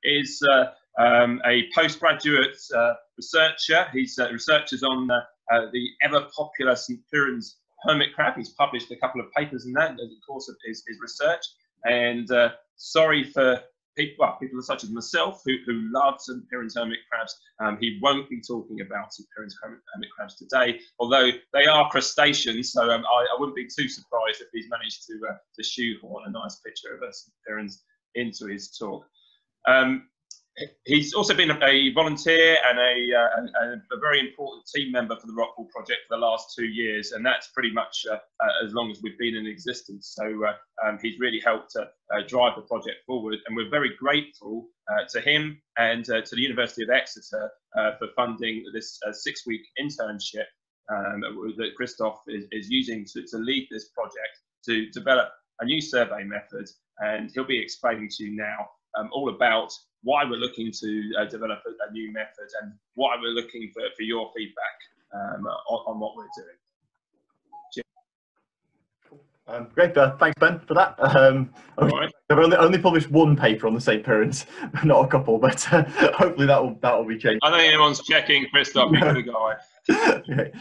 is a postgraduate researcher. He's researches on the ever popular St. Piran's hermit crab. He's published a couple of papers in that in the course of his research. And sorry for people such as myself who love St. Piran's hermit crabs. He won't be talking about St. Piran's hermit crabs today, although they are crustaceans, so I wouldn't be too surprised if he's managed to shoehorn a nice picture of St. Piran's into his talk. He's also been a volunteer and a very important team member for the Rockpool project for the last 2 years, and that's pretty much as long as we've been in existence. So he's really helped drive the project forward, and we're very grateful to him and to the University of Exeter for funding this 6-week internship that Christophe is using to lead this project to develop a new survey method, and he'll be explaining to you now all about why we're looking to develop a new method and why we're looking for your feedback on what we're doing. Great, thanks Ben for that. Right. I've only published one paper on the St. Piran's, not a couple, but hopefully that will be changed. I don't think anyone's checking, Christophe. You gotta go away. Okay.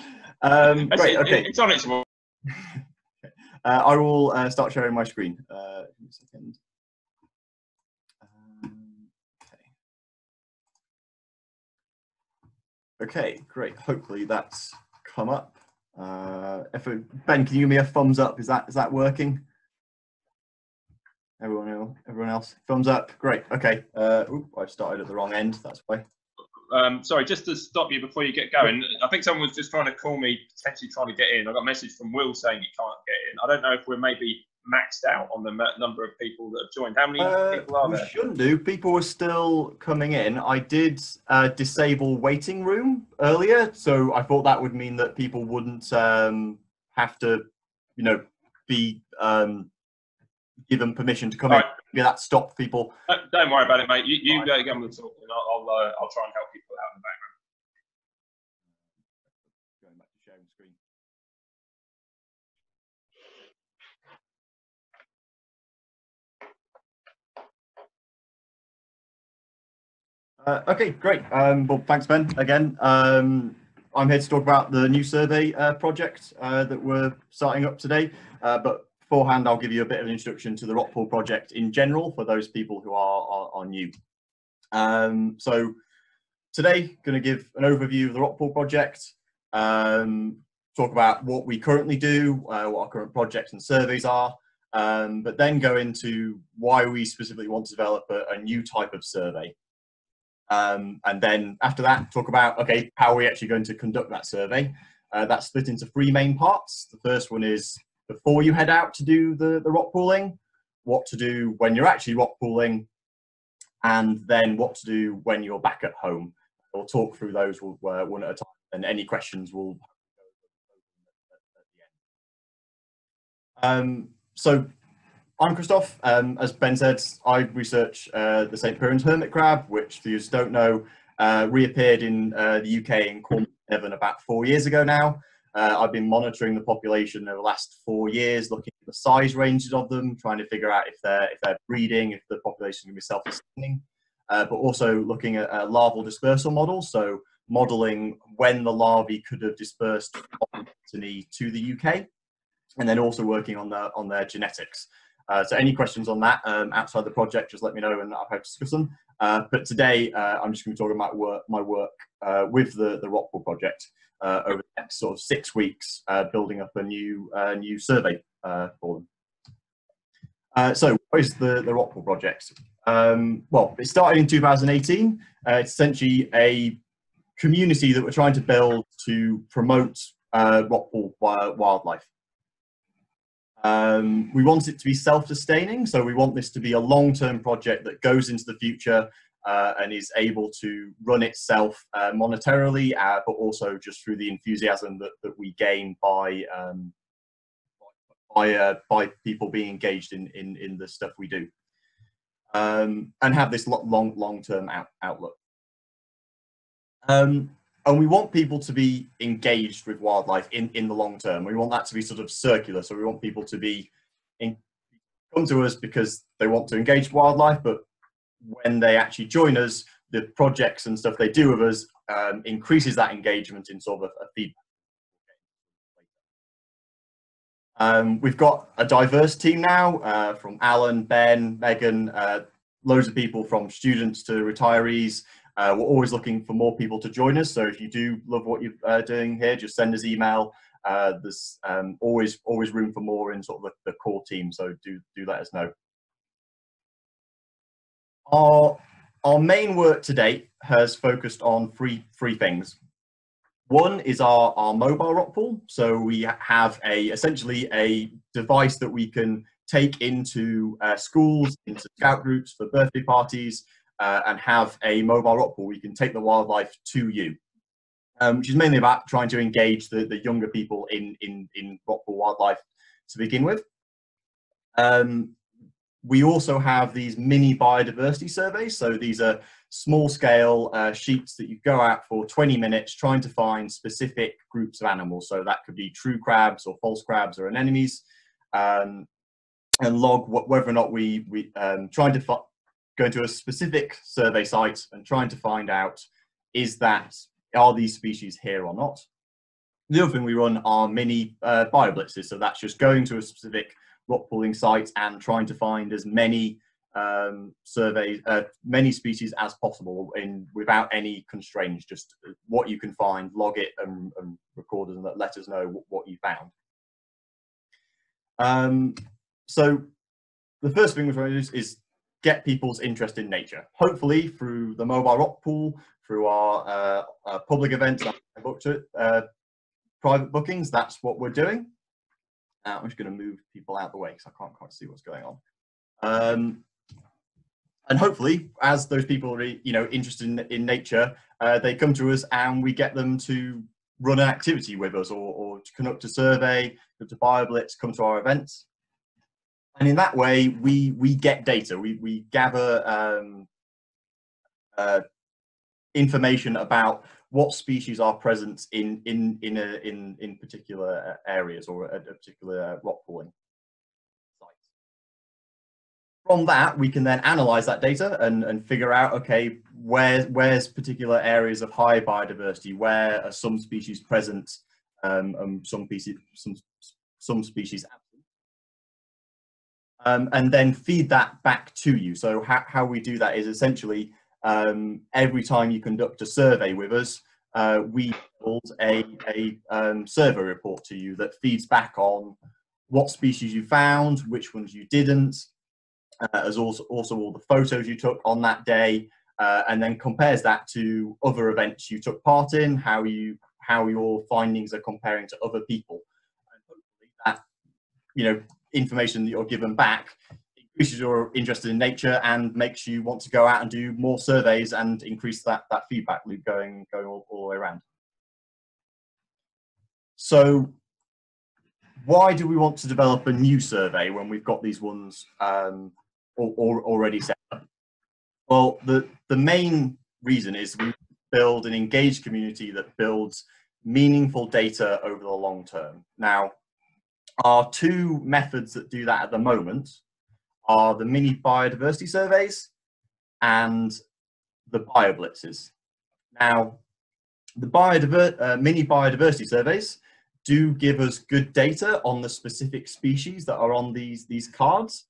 Great. Okay. It's on its way. I will start sharing my screen. Give me a second. Okay, great. Hopefully that's come up. Ben, can you give me a thumbs up? Is that working? Everyone else, thumbs up. Great. Okay. I've started at the wrong end. That's why. Sorry, just to stop you before you get going. I think someone was just trying to call me, potentially trying to get in. I got a message from Will saying he can't get in. I don't know if we're maybe maxed out on the number of people that have joined. How many people are there? We shouldn't do. People were still coming in. I did disable waiting room earlier, so I thought that would mean that people wouldn't have to, be given permission to come in. Yeah, that stopped people. Don't worry about it, mate. You go on with talking, and I'll try and help people out in the background. Going back to sharing screen. Okay, great. Well, thanks, Ben. Again, I'm here to talk about the new survey project that we're starting up today. But beforehand, I'll give you a bit of an introduction to the Rockpool project in general for those people who are new. So today, going to give an overview of the Rockpool project, talk about what we currently do, what our current projects and surveys are, but then go into why we specifically want to develop a new type of survey. And then after that, talk about, okay, how are we actually going to conduct that survey? That's split into 3 main parts. The first one is before you head out to do the rock pooling, what to do when you're actually rock pooling, and then what to do when you're back at home. We'll talk through those one at a time, and any questions will at the end. So I'm Christophe. As Ben said, I research the St. Piran's hermit crab, which, for you who don't know, reappeared in the UK in Cornwall and Devon about 4 years ago now. I've been monitoring the population over the last 4 years, looking at the size ranges of them, trying to figure out if they're breeding, if the population is going to be self-sustaining, but also looking at larval dispersal models, so modelling when the larvae could have dispersed from Brittany to the UK, and then also working on their genetics. So any questions on that outside the project, just let me know and I'll have to discuss them. But today, I'm just going to talk about my work with the Rockpool project over the next sort of 6 weeks, building up a new survey for them. So what is the Rockpool project? Well, it started in 2018. It's essentially a community that we're trying to build to promote Rockpool wildlife. We want it to be self-sustaining, so we want this to be a long-term project that goes into the future and is able to run itself monetarily, but also just through the enthusiasm that we gain by people being engaged in the stuff we do, and have this long-term outlook. And we want people to be engaged with wildlife in the long term. We want that to be sort of circular. So we want people to come to us because they want to engage wildlife, but when they actually join us, the projects and stuff they do with us increases that engagement in sort of a feedback. We've got a diverse team now from Alan, Ben, Megan, loads of people from students to retirees. We're always looking for more people to join us. So if you do love what you're doing here, just send us email. There's always room for more in sort of the core team. So do let us know. Our main work to date has focused on three things. One is our mobile Rockpool. So we have essentially a device that we can take into schools, into scout groups for birthday parties, and have a mobile Rockpool. We can take the wildlife to you, which is mainly about trying to engage the younger people in Rockpool wildlife to begin with. We also have these mini biodiversity surveys. So these are small scale sheets that you go out for 20 minutes trying to find specific groups of animals. So that could be true crabs or false crabs or anemones, and log whether or not we trying to go into a specific survey site and trying to find out are these species here or not. The other thing we run are mini bioblitzes. So that's just going to a specific rock pooling site and trying to find as many many species as possible without any constraints. Just what you can find, log it and record it, and let us know what you found. So the first thing we're trying to do is get people's interest in nature. Hopefully through the mobile rock pool, through our public events, private bookings. That's what we're doing. I'm just going to move people out of the way because I can't quite see what's going on. And hopefully, as those people are interested in nature, they come to us and we get them to run an activity with us, or to conduct a survey, go to BioBlitz, come to our events. And in that way, we get data. We gather information about what species are present in particular areas or a particular rock pooling site. From that, we can then analyze that data and figure out, okay, where's particular areas of high biodiversity, where are some species present, some species absent, and then feed that back to you. So how we do that is essentially every time you conduct a survey with us, we build a survey report to you that feeds back on what species you found, which ones you didn't, as also all the photos you took on that day, and then compares that to other events you took part in, how your findings are comparing to other people. And hopefully that information that you're given back increases your interest in nature and makes you want to go out and do more surveys and increase that feedback loop going all the way around. So why do we want to develop a new survey when we've got these ones already set up? Well, the main reason is we build an engaged community that builds meaningful data over the long term. Now, our two methods that do that at the moment are the mini biodiversity surveys and the bioblitzes. Now, the mini biodiversity surveys do give us good data on the specific species that are on these cards,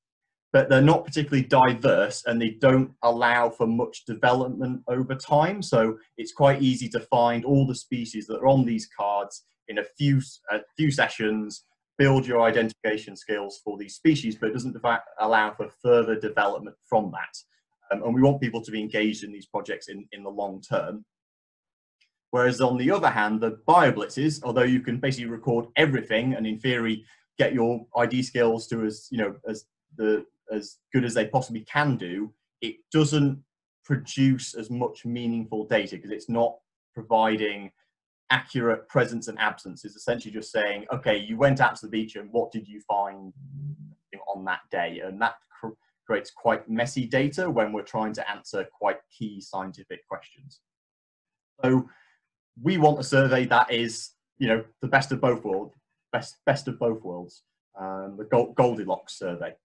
but they're not particularly diverse and they don't allow for much development over time. So it's quite easy to find all the species that are on these cards in a few sessions, build your identification skills for these species, but it doesn't in fact allow for further development from that. And we want people to be engaged in these projects in the long term. Whereas on the other hand, the bioblitzes, although you can basically record everything and in theory get your ID skills to as good as they possibly can do, it doesn't produce as much meaningful data because it's not providing accurate presence and absence. Is essentially just saying, okay, you went out to the beach and what did you find on that day? And that creates quite messy data when we're trying to answer quite key scientific questions. So we want a survey that is, the best of both worlds, best of both worlds, the Goldilocks survey.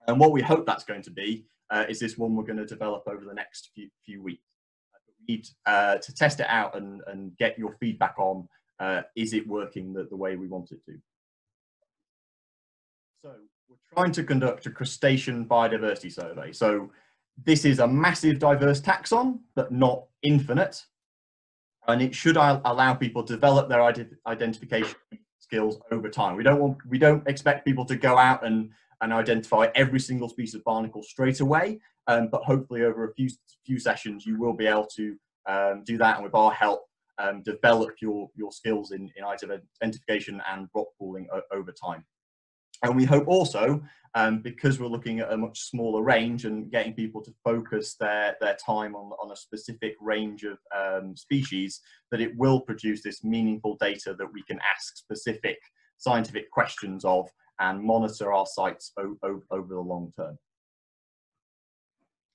And what we hope that's going to be is this one we're going to develop over the next few weeks. We need to test it out and get your feedback on, is it working the way we want it to. So we're trying to conduct a crustacean biodiversity survey. So this is a massive diverse taxon, but not infinite. And it should allow people to develop their identification skills over time. We don't expect people to go out and identify every single species of barnacle straight away, but hopefully over a few sessions you will be able to do that, and with our help develop your skills in identification and rock pooling over time. And we hope also, because we're looking at a much smaller range and getting people to focus their time on a specific range of species, that it will produce this meaningful data that we can ask specific scientific questions of and monitor our sites over the long term.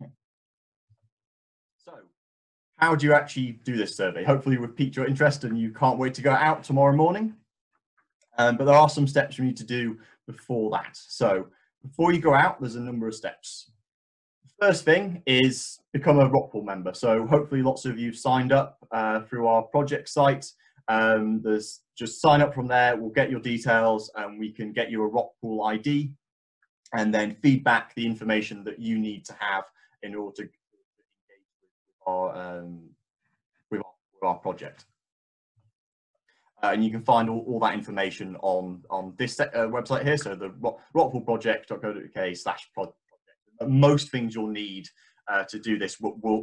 Okay. So, how do you actually do this survey? Hopefully we've piqued your interest and you can't wait to go out tomorrow morning. But there are some steps we need to do before that. So before you go out, there's a number of steps. The first thing is become a Rockpool member. So hopefully lots of you signed up through our project site. There's just sign up from there, we'll get your details and we can get you a Rockpool ID and then feed back the information that you need to have in order to engage with our project. And you can find all that information on this website here, so the rockpoolproject.co.uk/project. Most things you'll need to do this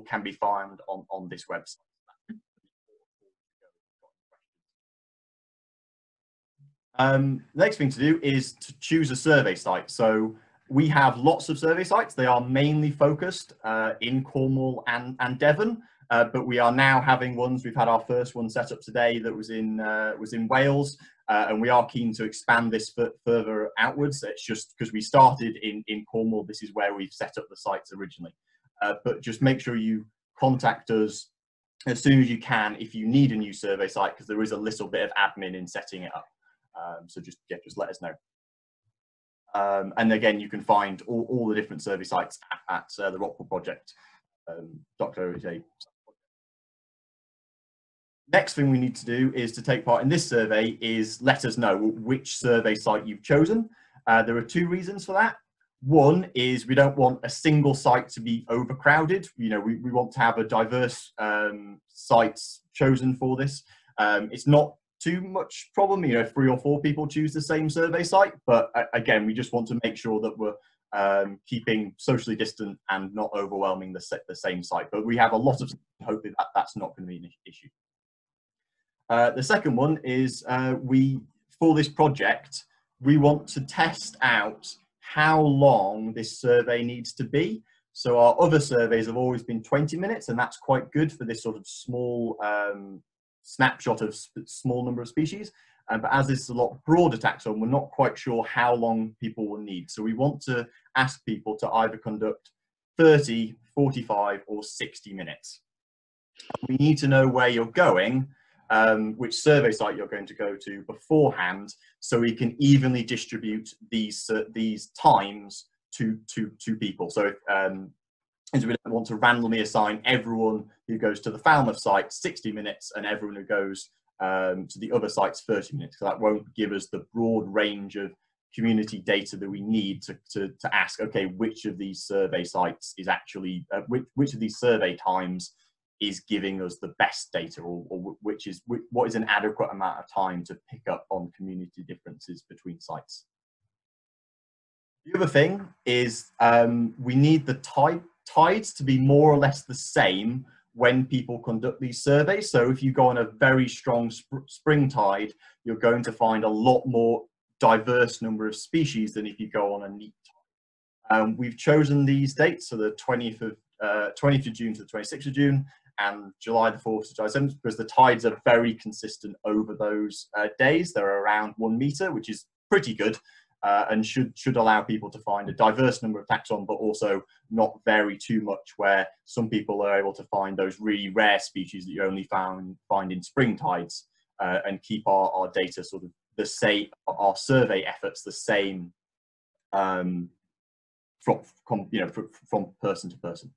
can be found on this website. Next thing to do is to choose a survey site. So we have lots of survey sites. They are mainly focused in Cornwall and Devon. But we are now having ones. We've had our first one set up today that was in Wales, and we are keen to expand this further outwards. It's just because we started in Cornwall, this is where we've set up the sites originally. But just make sure you contact us as soon as you can if you need a new survey site, because there is a little bit of admin in setting it up. So just let us know. And again, you can find all the different survey sites at the Rockpool Project. Next thing we need to do is to take part in this survey is let us know which survey site you've chosen. There are two reasons for that. One is we don't want a single site to be overcrowded. You know, we want to have a diverse sites chosen for this. It's not too much problem, you know, if 3 or 4 people choose the same survey site, but again, we just want to make sure that we're keeping socially distant and not overwhelming the same site. But we have a lot of hopefully that's not going to be an issue. The second one is for this project, we want to test out how long this survey needs to be. So our other surveys have always been 20 minutes, and that's quite good for this sort of small snapshot of small number of species. But as this is a lot broader taxon, we're not quite sure how long people will need. So we want to ask people to either conduct 30, 45, or 60 minutes. We need to know where you're going, which survey site you're going to go to beforehand, so we can evenly distribute these times to people. So as we don't want to randomly assign everyone who goes to the Falmouth site 60 minutes and everyone who goes to the other sites 30 minutes, because that won't give us the broad range of community data that we need to ask, okay, which of these survey sites is actually, which of these survey times is giving us the best data, or what is an adequate amount of time to pick up on community differences between sites. The other thing is we need the tides to be more or less the same when people conduct these surveys. So if you go on a very strong spring tide, you're going to find a lot more diverse number of species than if you go on a neap tide. We've chosen these dates, so the 20th of June to the 26th of June, and July the 4th to July 7th, because the tides are very consistent over those days. They're around 1 meter, which is pretty good, and should allow people to find a diverse number of taxon, but also not vary too much, where some people are able to find those really rare species that you only find in spring tides, and keep our data sort of the same, our survey efforts the same from from person to person.